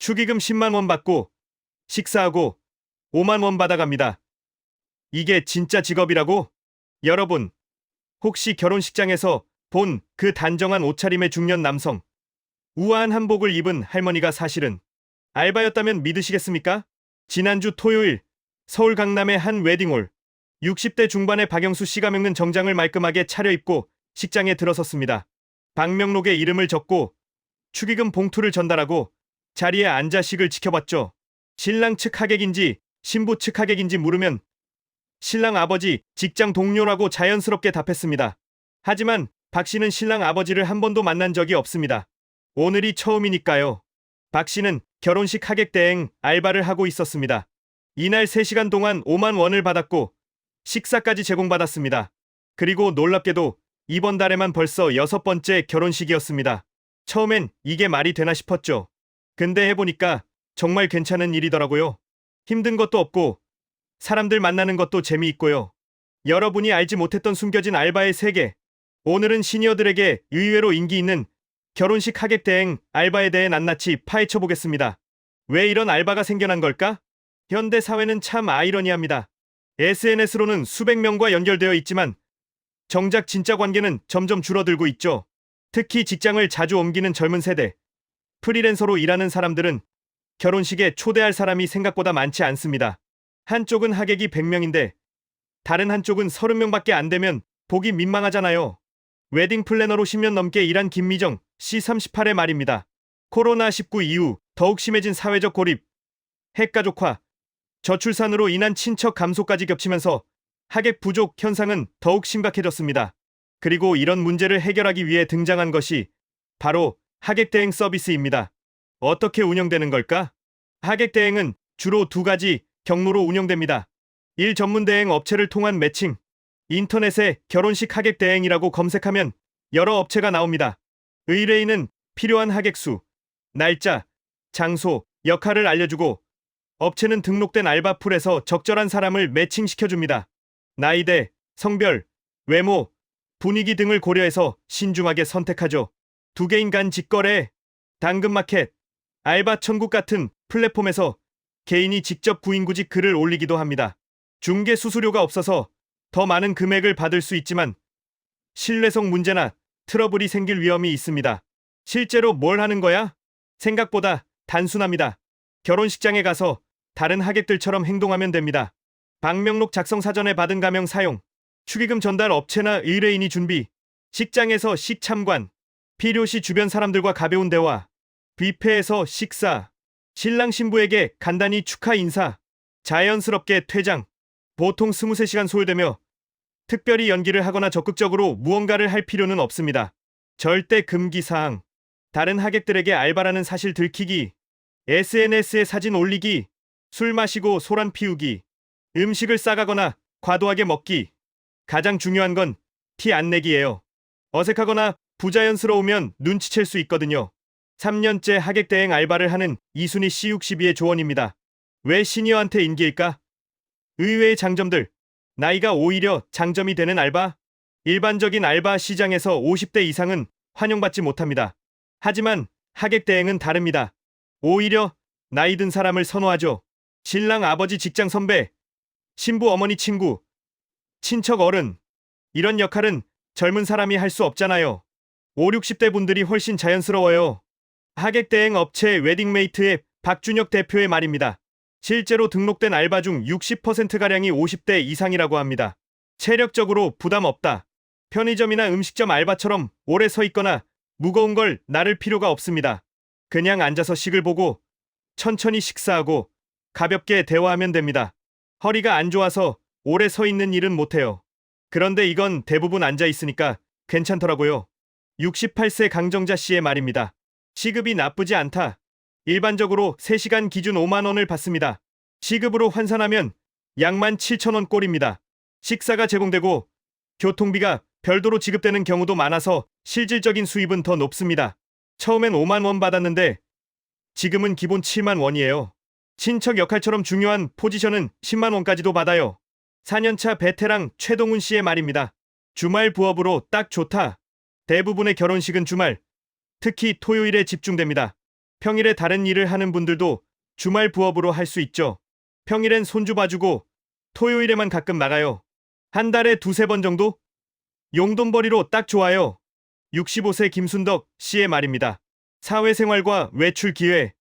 축의금 10만 원 받고 식사하고 5만 원 받아갑니다. 이게 진짜 직업이라고? 여러분, 혹시 결혼식장에서 본 그 단정한 옷차림의 중년 남성, 우아한 한복을 입은 할머니가 사실은 알바였다면 믿으시겠습니까? 지난주 토요일 서울 강남의 한 웨딩홀, 60대 중반의 박영수 씨가 먹는 정장을 말끔하게 차려입고 식장에 들어섰습니다. 방명록에 이름을 적고 축의금 봉투를 전달하고 자리에 앉아 식을 지켜봤죠. 신랑 측 하객인지 신부 측 하객인지 물으면 신랑 아버지, 직장 동료라고 자연스럽게 답했습니다. 하지만 박 씨는 신랑 아버지를 한 번도 만난 적이 없습니다. 오늘이 처음이니까요. 박 씨는 결혼식 하객 대행 알바를 하고 있었습니다. 이날 3시간 동안 5만 원을 받았고 식사까지 제공받았습니다. 그리고 놀랍게도 이번 달에만 벌써 6번째 결혼식이었습니다. 처음엔 이게 말이 되나 싶었죠. 근데 해보니까 정말 괜찮은 일이더라고요. 힘든 것도 없고 사람들 만나는 것도 재미있고요. 여러분이 알지 못했던 숨겨진 알바의 세계. 오늘은 시니어들에게 의외로 인기 있는 결혼식 하객 대행 알바에 대해 낱낱이 파헤쳐 보겠습니다. 왜 이런 알바가 생겨난 걸까? 현대 사회는 참 아이러니합니다. SNS로는 수백 명과 연결되어 있지만 정작 진짜 관계는 점점 줄어들고 있죠. 특히 직장을 자주 옮기는 젊은 세대, 프리랜서로 일하는 사람들은 결혼식에 초대할 사람이 생각보다 많지 않습니다. 한쪽은 하객이 100명인데 다른 한쪽은 30명밖에 안 되면 보기 민망하잖아요. 웨딩 플래너로 10년 넘게 일한 김미정 씨 38의 말입니다. 코로나19 이후 더욱 심해진 사회적 고립, 핵가족화, 저출산으로 인한 친척 감소까지 겹치면서 하객 부족 현상은 더욱 심각해졌습니다. 그리고 이런 문제를 해결하기 위해 등장한 것이 바로 하객 대행 서비스입니다. 어떻게 운영되는 걸까? 하객 대행은 주로 2가지 경로로 운영됩니다. 1. 전문 대행 업체를 통한 매칭. 인터넷에 결혼식 하객 대행이라고 검색하면 여러 업체가 나옵니다. 의뢰인은 필요한 하객 수, 날짜, 장소, 역할을 알려주고 업체는 등록된 알바풀에서 적절한 사람을 매칭시켜줍니다. 나이대, 성별, 외모, 분위기 등을 고려해서 신중하게 선택하죠. 2개인 간 직거래, 당근마켓, 알바천국 같은 플랫폼에서 개인이 직접 구인구직 글을 올리기도 합니다. 중개 수수료가 없어서 더 많은 금액을 받을 수 있지만 신뢰성 문제나 트러블이 생길 위험이 있습니다. 실제로 뭘 하는 거야? 생각보다 단순합니다. 결혼식장에 가서 다른 하객들처럼 행동하면 됩니다. 방명록 작성 사전에 받은 가명 사용, 축의금 전달 업체나 의뢰인이 준비, 식장에서 식참관, 필요시 주변 사람들과 가벼운 대화, 뷔페에서 식사, 신랑 신부에게 간단히 축하 인사, 자연스럽게 퇴장, 보통 23시간 소요되며 특별히 연기를 하거나 적극적으로 무언가를 할 필요는 없습니다. 절대 금기사항, 다른 하객들에게 알바라는 사실 들키기, SNS에 사진 올리기, 술 마시고 소란 피우기, 음식을 싸가거나 과도하게 먹기. 가장 중요한 건 티 안 내기예요. 어색하거나 부자연스러우면 눈치챌 수 있거든요. 3년째 하객 대행 알바를 하는 이순희 씨 62의 조언입니다. 왜 시니어한테 인기일까? 의외의 장점들. 나이가 오히려 장점이 되는 알바? 일반적인 알바 시장에서 50대 이상은 환영받지 못합니다. 하지만 하객 대행은 다릅니다. 오히려 나이 든 사람을 선호하죠. 신랑 아버지 직장 선배, 신부 어머니 친구, 친척 어른. 이런 역할은 젊은 사람이 할 수 없잖아요. 5, 60대 분들이 훨씬 자연스러워요. 하객 대행 업체 웨딩메이트의 박준혁 대표의 말입니다. 실제로 등록된 알바 중 60%가량이 50대 이상이라고 합니다. 체력적으로 부담 없다. 편의점이나 음식점 알바처럼 오래 서 있거나 무거운 걸 나를 필요가 없습니다. 그냥 앉아서 식을 보고 천천히 식사하고 가볍게 대화하면 됩니다. 허리가 안 좋아서 오래 서 있는 일은 못해요. 그런데 이건 대부분 앉아 있으니까 괜찮더라고요. 68세 강정자 씨의 말입니다. 시급이 나쁘지 않다. 일반적으로 3시간 기준 5만 원을 받습니다. 시급으로 환산하면 약 17,000원 꼴입니다. 식사가 제공되고 교통비가 별도로 지급되는 경우도 많아서 실질적인 수입은 더 높습니다. 처음엔 5만 원 받았는데 지금은 기본 7만 원이에요. 친척 역할처럼 중요한 포지션은 10만 원까지도 받아요. 4년차 베테랑 최동훈 씨의 말입니다. 주말 부업으로 딱 좋다. 대부분의 결혼식은 주말, 특히 토요일에 집중됩니다. 평일에 다른 일을 하는 분들도 주말 부업으로 할 수 있죠. 평일엔 손주 봐주고 토요일에만 가끔 나가요. 한 달에 두세 번 정도? 용돈벌이로 딱 좋아요. 65세 김순덕 씨의 말입니다. 사회생활과 외출 기회,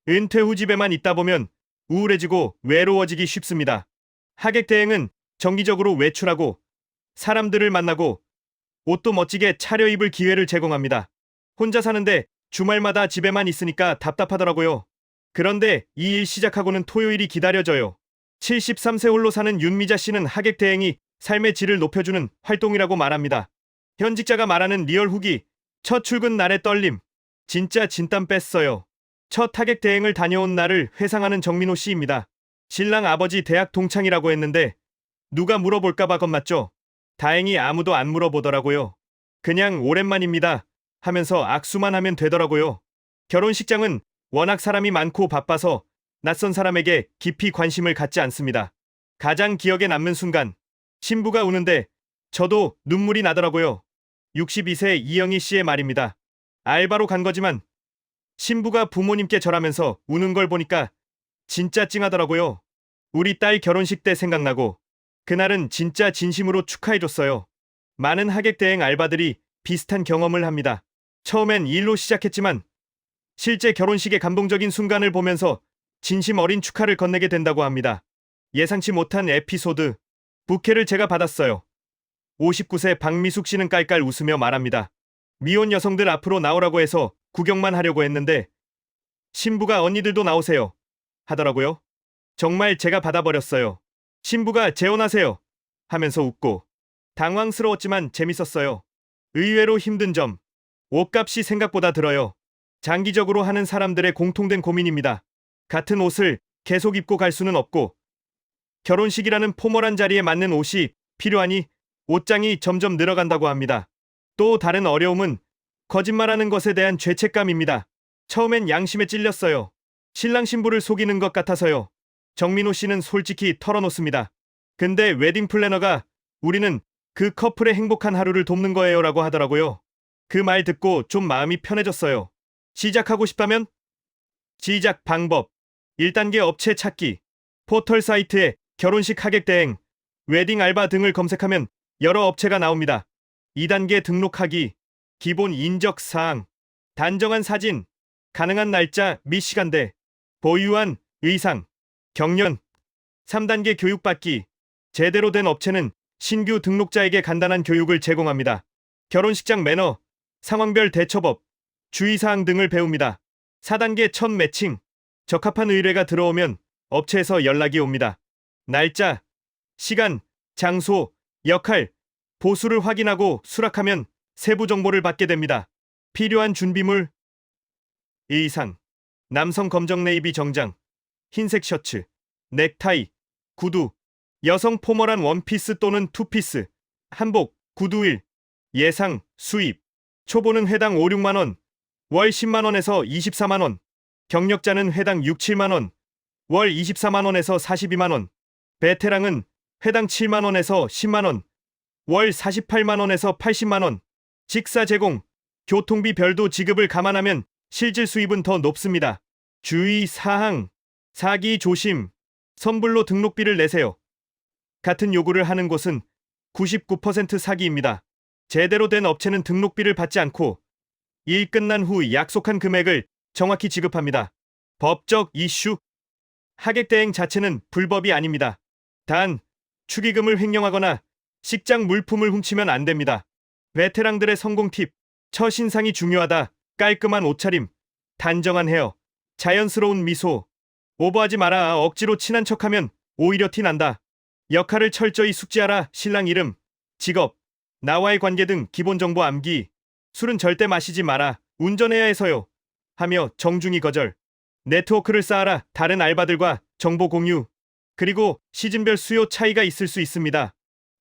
은퇴 후 집에만 있다 보면 우울해지고 외로워지기 쉽습니다. 하객 대행은 정기적으로 외출하고 사람들을 만나고 옷도 멋지게 차려입을 기회를 제공합니다. 혼자 사는데 주말마다 집에만 있으니까 답답하더라고요. 그런데 이 일 시작하고는 토요일이 기다려져요. 73세 홀로 사는 윤미자 씨는 하객 대행이 삶의 질을 높여주는 활동이라고 말합니다. 현직자가 말하는 리얼 후기, 첫 출근 날의 떨림, 진짜 진땀 뺐어요. 첫 하객 대행을 다녀온 날을 회상하는 정민호 씨입니다. 신랑 아버지 대학 동창이라고 했는데 누가 물어볼까봐 겁났죠. 다행히 아무도 안 물어보더라고요. 그냥 오랜만입니다 하면서 악수만 하면 되더라고요. 결혼식장은 워낙 사람이 많고 바빠서 낯선 사람에게 깊이 관심을 갖지 않습니다. 가장 기억에 남는 순간, 신부가 우는데 저도 눈물이 나더라고요. 62세 이영희 씨의 말입니다. 알바로 간 거지만 신부가 부모님께 절하면서 우는 걸 보니까 진짜 찡하더라고요. 우리 딸 결혼식 때 생각나고 그날은 진짜 진심으로 축하해줬어요. 많은 하객 대행 알바들이 비슷한 경험을 합니다. 처음엔 일로 시작했지만 실제 결혼식의 감동적인 순간을 보면서 진심 어린 축하를 건네게 된다고 합니다. 예상치 못한 에피소드. 부케를 제가 받았어요. 59세 박미숙 씨는 깔깔 웃으며 말합니다. 미혼 여성들 앞으로 나오라고 해서 구경만 하려고 했는데 신부가 언니들도 나오세요 하더라고요. 정말 제가 받아버렸어요. 신부가 재혼하세요 하면서 웃고 당황스러웠지만 재밌었어요. 의외로 힘든 점. 옷값이 생각보다 들어요. 장기적으로 하는 사람들의 공통된 고민입니다. 같은 옷을 계속 입고 갈 수는 없고 결혼식이라는 포멀한 자리에 맞는 옷이 필요하니 옷장이 점점 늘어간다고 합니다. 또 다른 어려움은 거짓말하는 것에 대한 죄책감입니다. 처음엔 양심에 찔렸어요. 신랑 신부를 속이는 것 같아서요. 정민호 씨는 솔직히 털어놓습니다. 근데 웨딩 플래너가 우리는 그 커플의 행복한 하루를 돕는 거예요 라고 하더라고요. 그 말 듣고 좀 마음이 편해졌어요. 시작하고 싶다면? 시작 방법. 1단계 업체 찾기. 포털 사이트에 결혼식 하객 대행, 웨딩 알바 등을 검색하면 여러 업체가 나옵니다. 2단계 등록하기. 기본 인적 사항. 단정한 사진. 가능한 날짜 및 시간대. 보유한 의상. 경연. 3단계 교육받기. 제대로 된 업체는 신규 등록자에게 간단한 교육을 제공합니다. 결혼식장 매너, 상황별 대처법, 주의사항 등을 배웁니다. 4단계 첫 매칭. 적합한 의뢰가 들어오면 업체에서 연락이 옵니다. 날짜, 시간, 장소, 역할, 보수를 확인하고 수락하면 세부 정보를 받게 됩니다. 필요한 준비물, 의상, 남성 검정 네이비 정장, 흰색 셔츠, 넥타이, 구두, 여성 포멀한 원피스 또는 투피스, 한복, 구두일, 예상, 수입, 초보는 회당 5, 6만원, 월 10만원에서 24만원, 경력자는 회당 6, 7만원, 월 24만원에서 42만원, 베테랑은 회당 7만원에서 10만원, 월 48만원에서 80만원, 식사 제공, 교통비 별도 지급을 감안하면 실질 수입은 더 높습니다. 주의 사항, 사기 조심, 선불로 등록비를 내세요. 같은 요구를 하는 곳은 99% 사기입니다. 제대로 된 업체는 등록비를 받지 않고 일 끝난 후 약속한 금액을 정확히 지급합니다. 법적 이슈. 하객 대행 자체는 불법이 아닙니다. 단, 축의금을 횡령하거나 식장 물품을 훔치면 안 됩니다. 베테랑들의 성공 팁. 첫인상이 중요하다. 깔끔한 옷차림, 단정한 헤어, 자연스러운 미소. 오버하지 마라. 억지로 친한 척하면 오히려 티난다. 역할을 철저히 숙지하라. 신랑 이름, 직업, 나와의 관계 등 기본 정보 암기. 술은 절대 마시지 마라. 운전해야 해서요. 하며 정중히 거절. 네트워크를 쌓아라. 다른 알바들과 정보 공유. 그리고 시즌별 수요 차이가 있을 수 있습니다.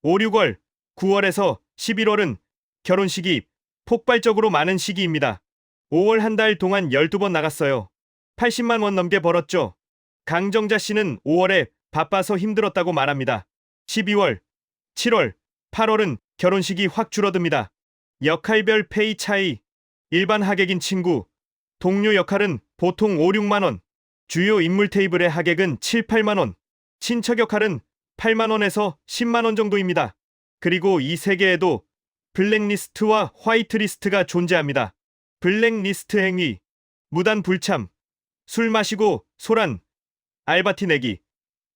5, 6월, 9월에서 11월은 결혼식이 폭발적으로 많은 시기입니다. 5월 한 달 동안 12번 나갔어요. 80만 원 넘게 벌었죠. 강정자 씨는 5월에 바빠서 힘들었다고 말합니다. 12월, 7월, 8월은 결혼식이 확 줄어듭니다. 역할별 페이 차이. 일반 하객인 친구, 동료 역할은 보통 5, 6만 원. 주요 인물 테이블의 하객은 7, 8만 원. 친척 역할은 8만 원에서 10만 원 정도입니다. 그리고 이 세 개에도 블랙리스트와 화이트리스트가 존재합니다. 블랙리스트 행위, 무단 불참, 술 마시고 소란, 알바티 내기,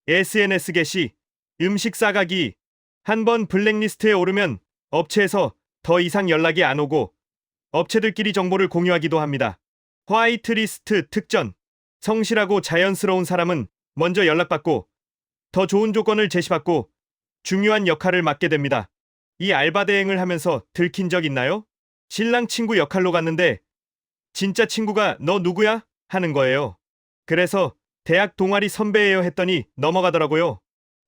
SNS 게시, 음식 싸가기. 한번 블랙리스트에 오르면 업체에서 더 이상 연락이 안 오고 업체들끼리 정보를 공유하기도 합니다. 화이트리스트 특전. 성실하고 자연스러운 사람은 먼저 연락받고 더 좋은 조건을 제시받고 중요한 역할을 맡게 됩니다. 이 알바 대행을 하면서 들킨 적 있나요? 신랑 친구 역할로 갔는데 진짜 친구가 너 누구야? 하는 거예요. 그래서 대학 동아리 선배예요 했더니 넘어가더라고요.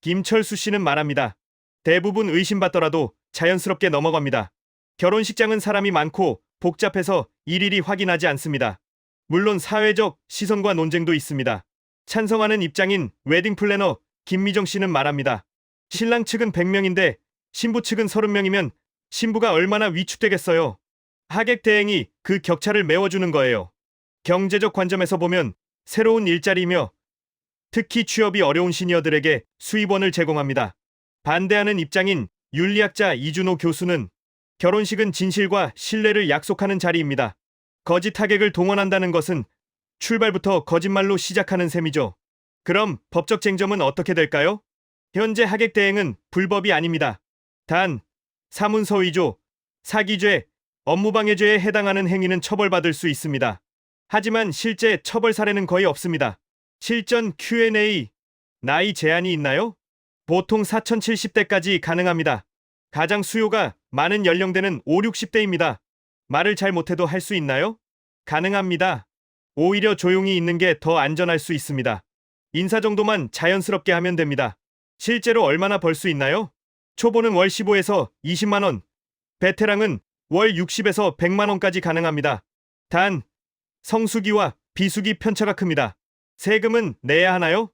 김철수 씨는 말합니다. 대부분 의심받더라도 자연스럽게 넘어갑니다. 결혼식장은 사람이 많고 복잡해서 일일이 확인하지 않습니다. 물론 사회적 시선과 논쟁도 있습니다. 찬성하는 입장인 웨딩 플래너 김미정 씨는 말합니다. 신랑 측은 100명인데 신부 측은 30명이면 신부가 얼마나 위축되겠어요. 하객 대행이 그 격차를 메워주는 거예요. 경제적 관점에서 보면 새로운 일자리며 특히 취업이 어려운 시니어들에게 수입원을 제공합니다. 반대하는 입장인 윤리학자 이준호 교수는 결혼식은 진실과 신뢰를 약속하는 자리입니다. 거짓 하객을 동원한다는 것은 출발부터 거짓말로 시작하는 셈이죠. 그럼 법적 쟁점은 어떻게 될까요? 현재 하객 대행은 불법이 아닙니다. 단, 사문서 위조, 사기죄, 업무방해죄에 해당하는 행위는 처벌받을 수 있습니다. 하지만 실제 처벌 사례는 거의 없습니다. 실전 Q&A, 나이 제한이 있나요? 보통 4070대까지 가능합니다. 가장 수요가 많은 연령대는 5, 60대입니다. 말을 잘 못해도 할 수 있나요? 가능합니다. 오히려 조용히 있는 게 더 안전할 수 있습니다. 인사 정도만 자연스럽게 하면 됩니다. 실제로 얼마나 벌 수 있나요? 초보는 월 15에서 20만 원, 베테랑은 월 60에서 100만 원까지 가능합니다. 단, 성수기와 비수기 편차가 큽니다. 세금은 내야 하나요?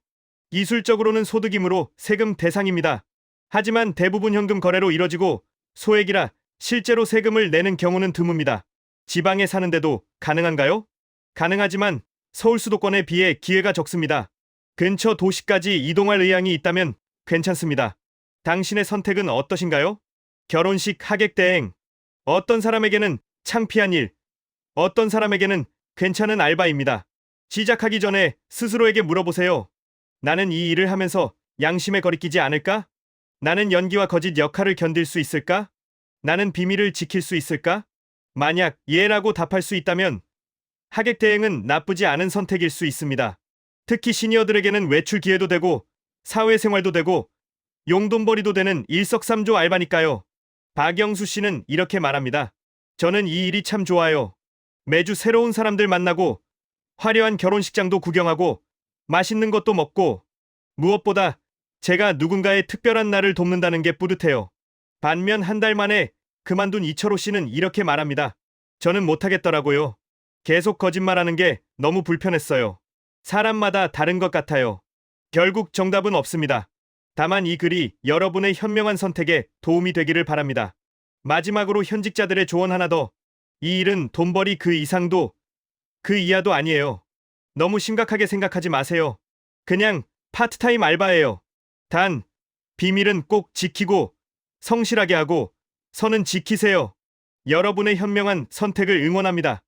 기술적으로는 소득이므로 세금 대상입니다. 하지만 대부분 현금 거래로 이뤄지고 소액이라 실제로 세금을 내는 경우는 드뭅니다. 지방에 사는데도 가능한가요? 가능하지만 서울 수도권에 비해 기회가 적습니다. 근처 도시까지 이동할 의향이 있다면 괜찮습니다. 당신의 선택은 어떠신가요? 결혼식 하객 대행. 어떤 사람에게는 창피한 일, 어떤 사람에게는 괜찮은 알바입니다. 시작하기 전에 스스로에게 물어보세요. 나는 이 일을 하면서 양심에 거리끼지 않을까? 나는 연기와 거짓 역할을 견딜 수 있을까? 나는 비밀을 지킬 수 있을까? 만약 예라고 답할 수 있다면 하객 대행은 나쁘지 않은 선택일 수 있습니다. 특히 시니어들에게는 외출 기회도 되고 사회생활도 되고 용돈벌이도 되는 일석삼조 알바니까요. 박영수 씨는 이렇게 말합니다. 저는 이 일이 참 좋아요. 매주 새로운 사람들 만나고 화려한 결혼식장도 구경하고 맛있는 것도 먹고 무엇보다 제가 누군가의 특별한 날을 돕는다는 게 뿌듯해요. 반면 한 달 만에 그만둔 이철호 씨는 이렇게 말합니다. 저는 못하겠더라고요. 계속 거짓말하는 게 너무 불편했어요. 사람마다 다른 것 같아요. 결국 정답은 없습니다. 다만 이 글이 여러분의 현명한 선택에 도움이 되기를 바랍니다. 마지막으로 현직자들의 조언 하나 더. 이 일은 돈벌이 그 이상도 그 이하도 아니에요. 너무 심각하게 생각하지 마세요. 그냥 파트타임 알바예요. 단, 비밀은 꼭 지키고 성실하게 하고 선은 지키세요. 여러분의 현명한 선택을 응원합니다.